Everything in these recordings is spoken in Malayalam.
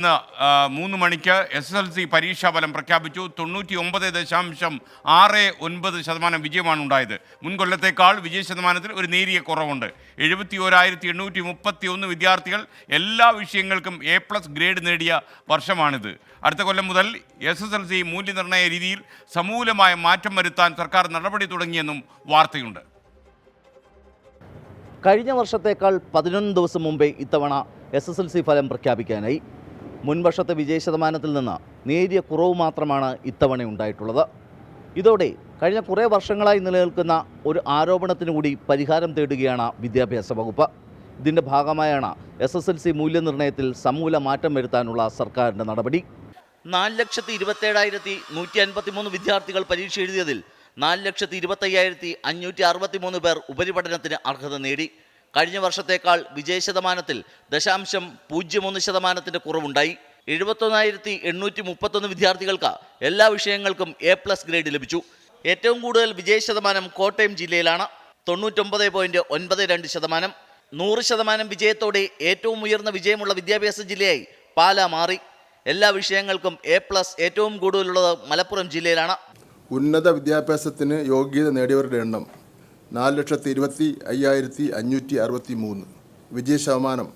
ഇന്ന് 3 മണിക്ക് SSLC പരീക്ഷാഫലം പ്രഖ്യാപിച്ചു. 99.69% വിജയമാണ് ഉണ്ടായത്. മുൻകൊല്ലത്തേക്കാൾ വിജയ ശതമാനത്തിൽ ഒരു നേരിയ കുറവുണ്ട്. 71,831 വിദ്യാർത്ഥികൾ എല്ലാ വിഷയങ്ങൾക്കും A+ ഗ്രേഡ് നേടിയ വർഷമാണിത്. അടുത്ത കൊല്ലം മുതൽ SSLC മൂല്യനിർണ്ണയ രീതിയിൽ സമൂലമായ മാറ്റം വരുത്താൻ സർക്കാർ നടപടി തുടങ്ങിയെന്നും വാർത്തയുണ്ട്. കഴിഞ്ഞ വർഷത്തേക്കാൾ 11 ദിവസം മുമ്പേ ഇത്തവണ SSLC ഫലം പ്രഖ്യാപിക്കാനായി. മുൻവർഷത്തെ വിജയശതമാനത്തിൽ നിന്ന് നേരിയ കുറവ് മാത്രമാണ് ഇത്തവണ ഉണ്ടായിട്ടുള്ളത്. ഇതോടെ കഴിഞ്ഞ കുറേ വർഷങ്ങളായി നിലനിൽക്കുന്ന ഒരു ആരോപണത്തിനു കൂടി പരിഹാരം തേടുകയാണ് വിദ്യാഭ്യാസ വകുപ്പ്. ഇതിൻ്റെ ഭാഗമായാണ് SSLC മൂല്യനിർണ്ണയത്തിൽ സമൂല മാറ്റം വരുത്താനുള്ള സർക്കാരിൻ്റെ നടപടി. 4,27,153 വിദ്യാർത്ഥികൾ പരീക്ഷ എഴുതിയതിൽ 4,25,563 പേർ ഉപരിപഠനത്തിന് അർഹത നേടി. കഴിഞ്ഞ വർഷത്തേക്കാൾ വിജയശതമാനത്തിൽ 0.01% കുറവുണ്ടായി. 71,831 വിദ്യാർത്ഥികൾക്ക് എല്ലാ വിഷയങ്ങൾക്കും A+ ഗ്രേഡ് ലഭിച്ചു. ഏറ്റവും കൂടുതൽ വിജയശതമാനം കോട്ടയം ജില്ലയിലാണ്, 99.92%. 100% വിജയത്തോടെ ഏറ്റവും ഉയർന്ന വിജയമുള്ള വിദ്യാഭ്യാസ ജില്ലയായി പാലാ മാറി. എല്ലാ വിഷയങ്ങൾക്കും A+ ഏറ്റവും കൂടുതലുള്ളത് മലപ്പുറം ജില്ലയിലാണ്. ഉന്നത വിദ്യാഭ്യാസത്തിന് യോഗ്യത നേടിയവരുടെ എണ്ണം 4,25,563. വിജയശതമാനം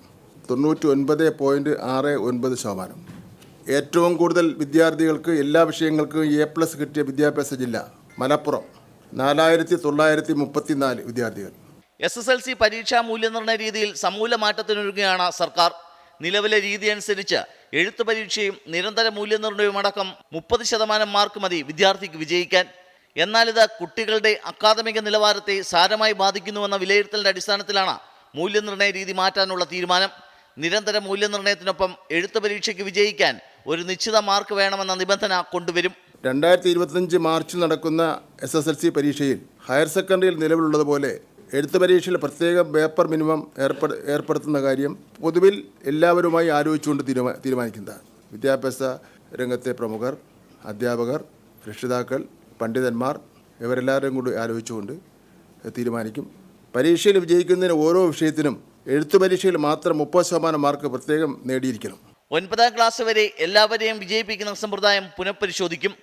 99.69%. ഏറ്റവും കൂടുതൽ വിദ്യാർത്ഥികൾക്ക് എല്ലാ വിഷയങ്ങൾക്കും A+ കിട്ടിയ വിദ്യാഭ്യാസ ജില്ല മലപ്പുറം, 4,934 വിദ്യാർത്ഥികൾ. SSLC പരീക്ഷാ മൂല്യനിർണ്ണയ രീതിയിൽ സമൂല മാറ്റത്തിനൊരുങ്ങുകയാണ് സർക്കാർ. നിലവിലെ രീതി അനുസരിച്ച് എഴുത്ത് പരീക്ഷയും നിരന്തര മൂല്യനിർണ്ണയവും അടക്കം 30% മാർക്ക് മതി വിദ്യാർത്ഥിക്ക് വിജയിക്കാൻ. എന്നാൽ ഇത് കുട്ടികളുടെ അക്കാദമിക നിലവാരത്തെ സാരമായി ബാധിക്കുന്നുവെന്ന വിലയിരുത്തലിൻ്റെ അടിസ്ഥാനത്തിലാണ് മൂല്യനിർണ്ണയ രീതി മാറ്റാനുള്ള തീരുമാനം. നിരന്തര മൂല്യനിർണ്ണയത്തിനൊപ്പം എഴുത്ത് പരീക്ഷയ്ക്ക് വിജയിക്കാൻ ഒരു നിശ്ചിത മാർക്ക് വേണമെന്ന നിബന്ധന കൊണ്ടുവരും. 2025 മാർച്ചിൽ നടക്കുന്ന SSLC പരീക്ഷയിൽ ഹയർ സെക്കൻഡറിയിൽ നിലവിലുള്ളതുപോലെ എഴുത്ത് പരീക്ഷയിൽ പ്രത്യേക പേപ്പർ മിനിമം ഏർപ്പെടുത്തുന്ന കാര്യം പൊതുവിൽ എല്ലാവരുമായി ആലോചിച്ചുകൊണ്ട് തീരുമാനിക്കുന്നതാണ്. വിദ്യാഭ്യാസ രംഗത്തെ പ്രമുഖർ, അധ്യാപകർ, രക്ഷിതാക്കൾ, പണ്ഡിതന്മാർ ഇവരെല്ലാവരും കൂടി ആലോചിച്ചുകൊണ്ട് തീരുമാനിക്കും. പരീക്ഷയിൽ വിജയിക്കുന്നതിന് ഓരോ വിഷയത്തിനും എഴുത്തു പരീക്ഷയിൽ മാത്രം 30% മാർക്ക് പ്രത്യേകം നേടിയിരിക്കണം. 9ാം ക്ലാസ് വരെ എല്ലാവരെയും വിജയിപ്പിക്കുന്ന സമ്പ്രദായം പുനഃപരിശോധിക്കും.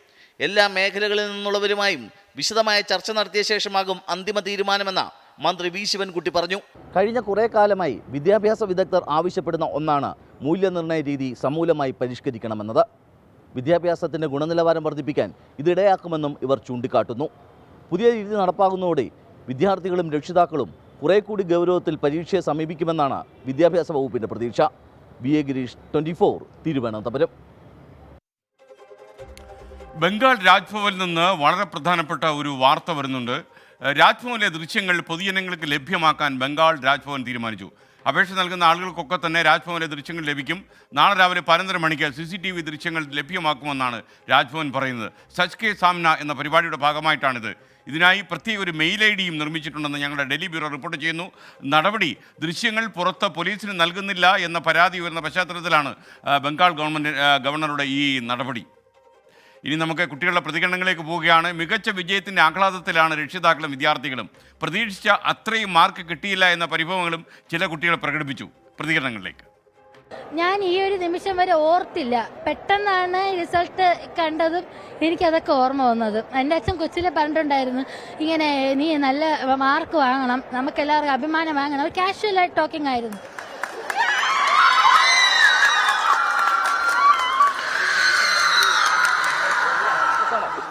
എല്ലാ മേഖലകളിൽ നിന്നുള്ളവരുമായും വിശദമായ ചർച്ച നടത്തിയ ശേഷമാകും അന്തിമ തീരുമാനമെന്ന് മന്ത്രി വി ശിവൻകുട്ടി പറഞ്ഞു. കഴിഞ്ഞ കുറേ കാലമായി വിദ്യാഭ്യാസ വിദഗ്ധർ ആവശ്യപ്പെടുന്ന ഒന്നാണ് മൂല്യനിർണ്ണയ രീതി സമൂലമായി പരിഷ്കരിക്കണമെന്നത്. വിദ്യാഭ്യാസത്തിൻ്റെ ഗുണനിലവാരം വർദ്ധിപ്പിക്കാൻ ഇതിടയാക്കുമെന്നും ഇവർ ചൂണ്ടിക്കാട്ടുന്നു. പുതിയ രീതി നടപ്പാകുന്നതോടെ വിദ്യാർത്ഥികളും രക്ഷിതാക്കളും കുറെ കൂടി ഗൗരവത്തിൽ പരീക്ഷയെ സമീപിക്കുമെന്നാണ് വിദ്യാഭ്യാസ വകുപ്പിൻ്റെ പ്രതീക്ഷ. BA ഗിരീഷ്, 24, തിരുവനന്തപുരം. ബംഗാൾ രാജ്ഭവനിൽ നിന്ന് വളരെ പ്രധാനപ്പെട്ട ഒരു വാർത്ത വരുന്നുണ്ട്. രാജ്ഭവനിലെ ദൃശ്യങ്ങൾ പൊതുജനങ്ങൾക്ക് ലഭ്യമാക്കാൻ ബംഗാൾ രാജ്ഭവൻ തീരുമാനിച്ചു. അപേക്ഷ നൽകുന്ന ആളുകൾക്കൊക്കെ തന്നെ രാജ്ഭവനിലെ ദൃശ്യങ്ങൾ ലഭിക്കും. നാളെ രാവിലെ 11:30 മണിക്ക് CCTV ദൃശ്യങ്ങൾ ലഭ്യമാക്കുമെന്നാണ് രാജ്ഭവൻ പറയുന്നത്. സച്ച് കെ സാമ്ന എന്ന പരിപാടിയുടെ ഭാഗമായിട്ടാണിത്. ഇതിനായി പ്രത്യേക ഒരു മെയിൽ ID-യും നിർമ്മിച്ചിട്ടുണ്ടെന്ന് ഞങ്ങളുടെ ഡൽഹി ബ്യൂറോ റിപ്പോർട്ട് ചെയ്യുന്നു. നടപടി ദൃശ്യങ്ങൾ പുറത്ത് പോലീസിന് നൽകുന്നില്ല എന്ന പരാതി ഉയർന്ന പശ്ചാത്തലത്തിലാണ് ബംഗാൾ ഗവർണറുടെ ഈ നടപടി. ഇനി നമുക്ക് കുട്ടികളുടെ പ്രതികരണങ്ങളിലേക്ക് പോവുകയാണ്. മികച്ച വിജയത്തിൻ്റെ ആഹ്ലാദത്തിലാണ് രക്ഷിതാക്കളും വിദ്യാർത്ഥികളും. പ്രതീക്ഷിച്ച അത്രയും മാർക്ക് കിട്ടിയില്ല എന്ന പരിഭവങ്ങളും ചില കുട്ടികൾ പ്രകടിപ്പിച്ചു. പ്രതികരണങ്ങളിലേക്ക്. ഞാൻ ഈ ഒരു നിമിഷം വരെ ഓർത്തില്ല. പെട്ടെന്നാണ് റിസൾട്ട് കണ്ടതും എനിക്കതൊക്കെ ഓർമ്മ വന്നതും. എൻ്റെ അച്ഛൻ കൊച്ചിലെ പറഞ്ഞിട്ടുണ്ടായിരുന്നു, ഇങ്ങനെ നീ നല്ല മാർക്ക് വാങ്ങണം, നമുക്കെല്ലാവർക്കും അഭിമാനം വാങ്ങണം. ഒരു കാഷ്വലായിട്ട് ടോക്കിംഗ് ആയിരുന്നു.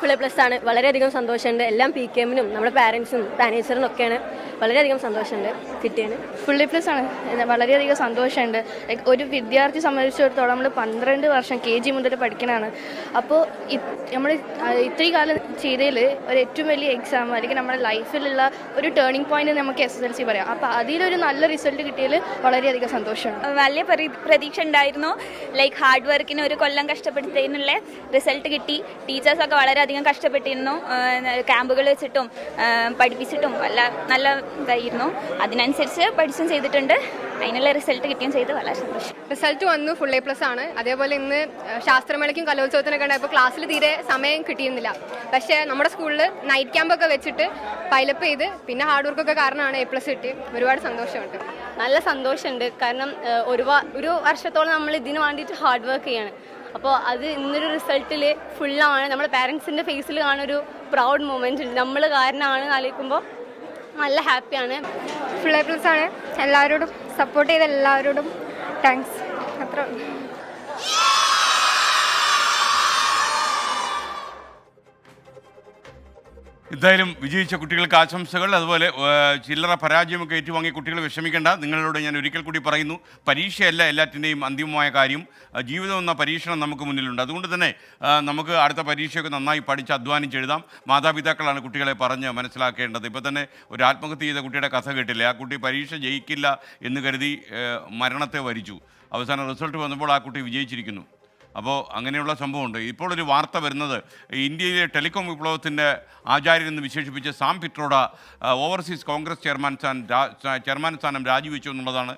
++ ആണ്. വളരെയധികം സന്തോഷമുണ്ട്. എല്ലാം PKM-നും നമ്മുടെ പാരൻസും മാനേജറിനും ഒക്കെയാണ്. വളരെയധികം സന്തോഷമുണ്ട് കിട്ടിയാണ്. ++ ആണ്. വളരെയധികം സന്തോഷമുണ്ട്. ഒരു വിദ്യാർത്ഥി സംബന്ധിച്ചിടത്തോളം നമ്മൾ 12 വർഷം KG മുതൽ പഠിക്കണതാണ്. അപ്പോൾ നമ്മൾ ഇത്രയും കാലം ചെയ്തതിൽ ഒരു ഏറ്റവും വലിയ എക്സാം അല്ലെങ്കിൽ നമ്മുടെ ലൈഫിലുള്ള ഒരു ടേണിംഗ് പോയിന്റ് നമുക്ക് SSLC പറയാം. അപ്പോൾ അതിലൊരു നല്ല റിസൾട്ട് കിട്ടിയതിൽ വളരെയധികം സന്തോഷമാണ്. വലിയ പ്രതീക്ഷ ഉണ്ടായിരുന്നു. ഹാർഡ് വർക്കിന് ഒരു കൊല്ലം കഷ്ടപ്പെടുത്തതിനുള്ള റിസൾട്ട് കിട്ടി. ടീച്ചേഴ്സൊക്കെ വളരെയധികം കഷ്ടപ്പെട്ടിരുന്നു. ക്യാമ്പുകൾ വെച്ചിട്ടും പഠിപ്പിച്ചിട്ടും നല്ല ഇതായിരുന്നു. അതിനനുസരിച്ച് പഠിച്ചും ചെയ്തിട്ടുണ്ട്. അതിനുള്ള റിസൾട്ട് കിട്ടുകയും ചെയ്ത് വളരെ സന്തോഷം. റിസൾട്ട് വന്നു, ഫുൾ A+ ആണ്. അതേപോലെ ഇന്ന് ശാസ്ത്രമേളയ്ക്കും കലോത്സവത്തിനൊക്കെ ഉണ്ടായപ്പോൾ ക്ലാസ്സിൽ തീരെ സമയം കിട്ടിയിരുന്നില്ല. പക്ഷേ നമ്മുടെ സ്കൂളിൽ നൈറ്റ് ക്യാമ്പൊക്കെ വെച്ചിട്ട് പൈലപ്പ് ചെയ്ത് പിന്നെ ഹാർഡ് വർക്കൊക്കെ കാരണമാണ് A+ കിട്ടി. ഒരുപാട് സന്തോഷമുണ്ട്. നല്ല സന്തോഷമുണ്ട്. കാരണം ഒരു വർഷത്തോളം നമ്മൾ ഇതിന് വേണ്ടിയിട്ട് ഹാർഡ് വർക്ക് ചെയ്യാണ്. അപ്പോൾ അത് ഇന്നൊരു റിസൾട്ടിൽ ഫുള്ളാണ്. നമ്മുടെ പാരൻസിൻ്റെ ഫേസിൽ കാണുന്നൊരു പ്രൗഡ് മൊമെൻറ്റ് ഉണ്ട്. നമ്മൾ കാരണമാണ് ആലോചിക്കുമ്പോൾ നല്ല ഹാപ്പിയാണ്. ഫുൾ A+ ആണ്. എല്ലാവരോടും സപ്പോർട്ട് ചെയ്ത എല്ലാവരോടും താങ്ക്സ്. അത്ര എന്തായാലും വിജയിച്ച കുട്ടികൾക്ക് ആശംസകൾ. അതുപോലെ ചില്ലറ പരാജയമൊക്കെ ഏറ്റുവാങ്ങിയ കുട്ടികൾ വിഷമിക്കേണ്ട. നിങ്ങളോട് ഞാൻ ഒരിക്കൽ കൂടി പറയുന്നു, പരീക്ഷയല്ല എല്ലാറ്റിൻ്റെയും അന്തിമമായ കാര്യം. ജീവിതം എന്ന പരീക്ഷണം നമുക്ക് മുന്നിലുണ്ട്. അതുകൊണ്ട് തന്നെ നമുക്ക് അടുത്ത പരീക്ഷയൊക്കെ നന്നായി പഠിച്ച് അധ്വാനിച്ചെഴുതാം. മാതാപിതാക്കളാണ് കുട്ടികളെ പറഞ്ഞ് മനസ്സിലാക്കേണ്ടത്. ഇപ്പോൾ തന്നെ ഒരു ആത്മഹത്യ ചെയ്ത കുട്ടിയുടെ കഥ കേട്ടില്ലേ? ആ കുട്ടി പരീക്ഷ ജയിക്കില്ല എന്ന് കരുതി മരണത്തെ വരിച്ചു. അവസാനം റിസൾട്ട് വന്നപ്പോൾ ആ കുട്ടി വിജയിച്ചിരിക്കുന്നു. അപ്പോൾ അങ്ങനെയുള്ള സംഭവമുണ്ട്. ഇപ്പോൾ ഒരു വാർത്ത വരുന്നത്, ഇന്ത്യയിലെ ടെലികോം വിപ്ലവത്തിൻ്റെ ആചാര്യൻ എന്ന് വിശേഷിപ്പിച്ച Sam Pitroda overseas Congress chairman സ്ഥാനം രാജിവെച്ചു എന്നുള്ളതാണ്.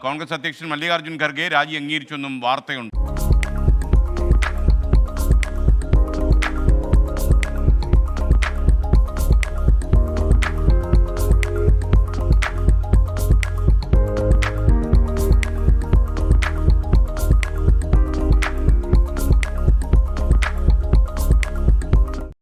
കോൺഗ്രസ് അധ്യക്ഷൻ മല്ലികാർജ്ജുൻ ഖർഗെ രാജി അംഗീകരിച്ചു എന്നും വാർത്തയുണ്ട്.